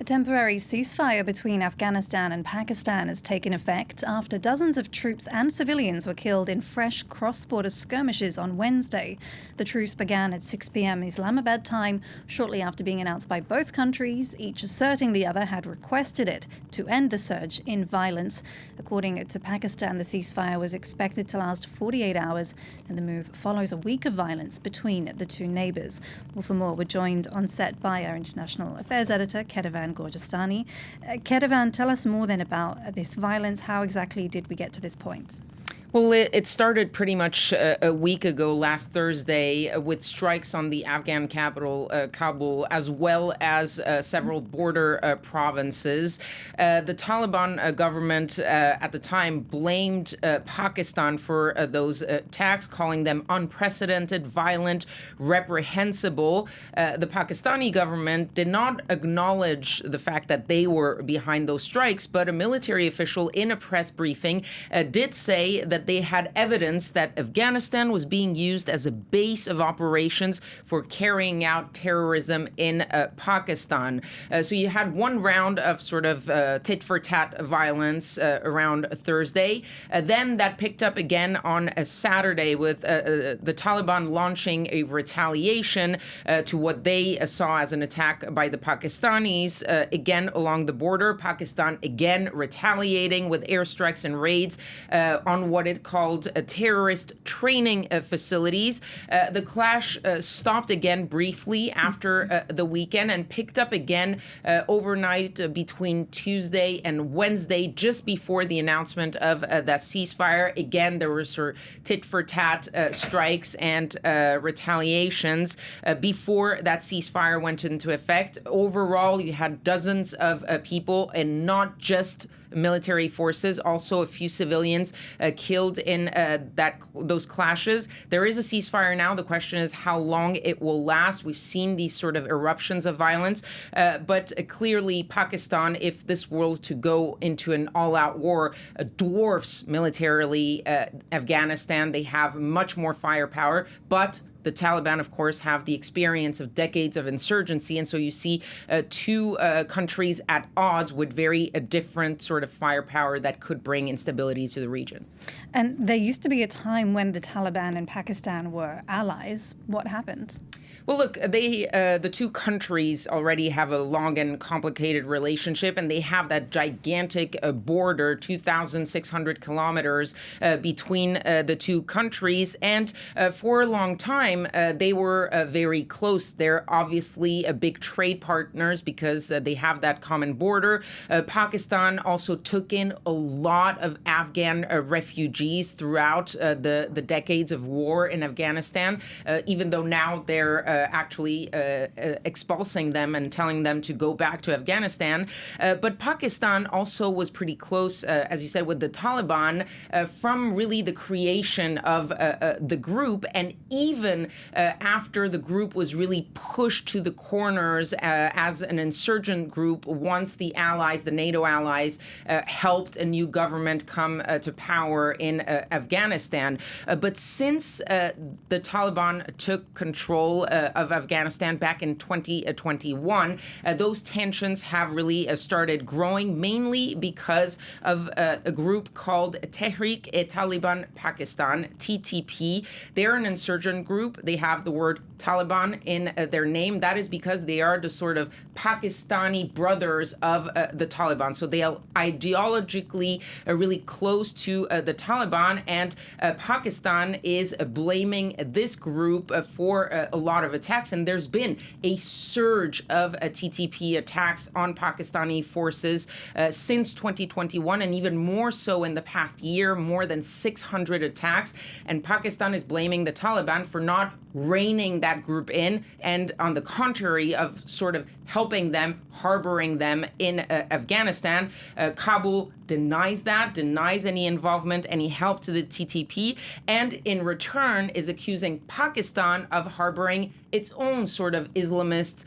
temporary ceasefire between Afghanistan and Pakistan has taken effect after dozens of troops and civilians were killed in fresh cross-border skirmishes on Wednesday. The truce began at 6 p.m. Islamabad time, shortly after being announced by both countries, each asserting the other had requested it to end the surge in violence. According to Pakistan, the ceasefire was expected to last 48 hours, and the move follows a week of violence between the two neighbours. Well, for more, we're joined on set by our international affairs editor, Kethevane Gorjestani. Kethevane, tell us more then about this violence. How exactly did we get to this point? Well, it started pretty much a week ago, last Thursday, with strikes on the Afghan capital, Kabul, as well as several border provinces. The Taliban government at the time blamed Pakistan for those attacks, calling them unprecedented, violent, reprehensible. The Pakistani government did not acknowledge the fact that they were behind those strikes, but a military official in a press briefing did say that they had evidence that Afghanistan was being used as a base of operations for carrying out terrorism in Pakistan. So you had one round of sort of tit-for-tat violence around Thursday. Then that picked up again on a Saturday with the Taliban launching a retaliation to what they saw as an attack by the Pakistanis, again along the border. Pakistan again retaliating with airstrikes and raids on what it called terrorist training facilities. The clash stopped again briefly after the weekend and picked up again overnight between Tuesday and Wednesday, just before the announcement of that ceasefire. Again, there were sort of tit-for-tat strikes and retaliations before that ceasefire went into effect. Overall, you had dozens of people, and not just military forces, also a few civilians killed in those clashes. There is a ceasefire now. The question is how long it will last. We've seen these sort of eruptions of violence, but clearly Pakistan, if this were to go into an all-out war, dwarfs militarily Afghanistan. They have much more firepower, but the Taliban, of course, have the experience of decades of insurgency, and so you see two countries at odds with very different sort of firepower that could bring instability to the region. And there used to be a time when the Taliban and Pakistan were allies. What happened? Well, look, the two countries already have a long and complicated relationship, and they have that gigantic border, 2,600 kilometers between the two countries. And for a long time, they were very close. They're obviously big trade partners because they have that common border. Pakistan also took in a lot of Afghan refugees throughout the decades of war in Afghanistan, even though now they're actually expulsing them and telling them to go back to Afghanistan. But Pakistan also was pretty close, as you said, with the Taliban from really the creation of the group, and even after the group was really pushed to the corners as an insurgent group once the allies, the NATO allies, helped a new government come to power in Afghanistan. But since the Taliban took control of Afghanistan back in 2021, those tensions have really started growing, mainly because of a group called Tehrik-e-Taliban Pakistan, TTP. They're an insurgent group. They have the word Taliban in their name. That is because they are the sort of Pakistani brothers of the Taliban. So they are ideologically really close to the Taliban, and Pakistan is blaming this group for a lot of attacks. And there's been a surge of TTP attacks on Pakistani forces since 2021, and even more so in the past year, more than 600 attacks. And Pakistan is blaming the Taliban for not reining that group in, and on the contrary of sort of helping them, harboring them in Afghanistan. Kabul denies that, denies any involvement, any help to the TTP, and in return is accusing Pakistan of harboring its own sort of Islamist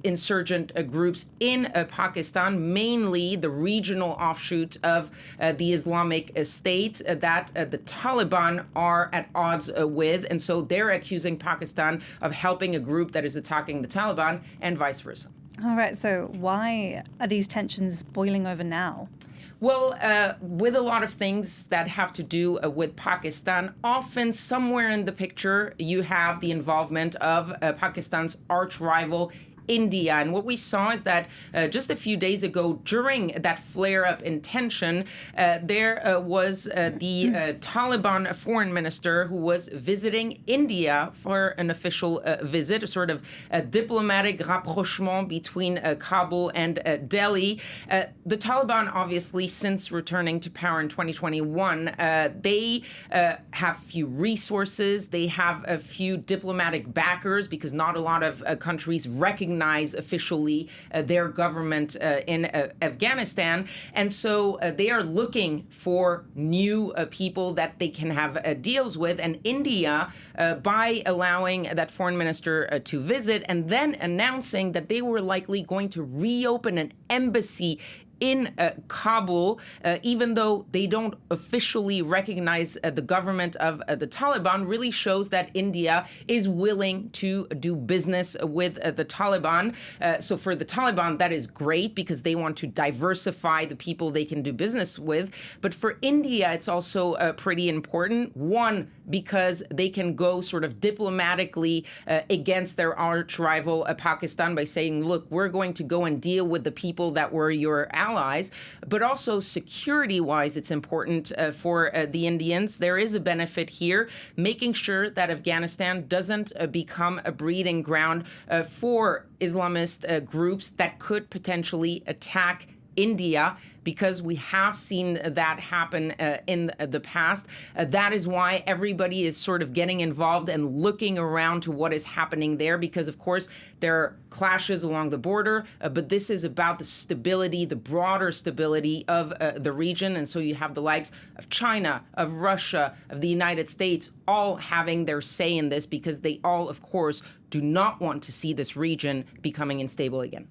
insurgent groups in Pakistan, mainly the regional offshoot of the Islamic State that the Taliban are at odds with. And so they're accusing Pakistan of helping a group that is attacking the Taliban, and vice versa. All right, so why are these tensions boiling over now? Well, with a lot of things that have to do with Pakistan, often somewhere in the picture, you have the involvement of Pakistan's arch rival, India. And what we saw is that just a few days ago, during that flare-up in tension, there was the Taliban foreign minister who was visiting India for an official visit, a sort of diplomatic rapprochement between Kabul and Delhi. The Taliban, obviously, since returning to power in 2021, they have few resources. They have a few diplomatic backers because not a lot of countries recognize officially their government in Afghanistan. And so they are looking for new people that they can have deals with. And India, by allowing that foreign minister to visit and then announcing that they were likely going to reopen an embassy in Kabul, even though they don't officially recognize the government of the Taliban, really shows that India is willing to do business with the Taliban. So for the Taliban, that is great because they want to diversify the people they can do business with. But for India, it's also pretty important. One, because they can go sort of diplomatically against their arch rival Pakistan by saying, look, we're going to go and deal with the people that were your allies. But also security-wise, it's important for the Indians. There is a benefit here, making sure that Afghanistan doesn't become a breeding ground for Islamist groups that could potentially attack India, because we have seen that happen in the past. That is why everybody is sort of getting involved and looking around to what is happening there, because, of course, there are clashes along the border, but this is about the stability, the broader stability of the region. And so you have the likes of China, of Russia, of the United States, all having their say in this, because they all, of course, do not want to see this region becoming unstable again.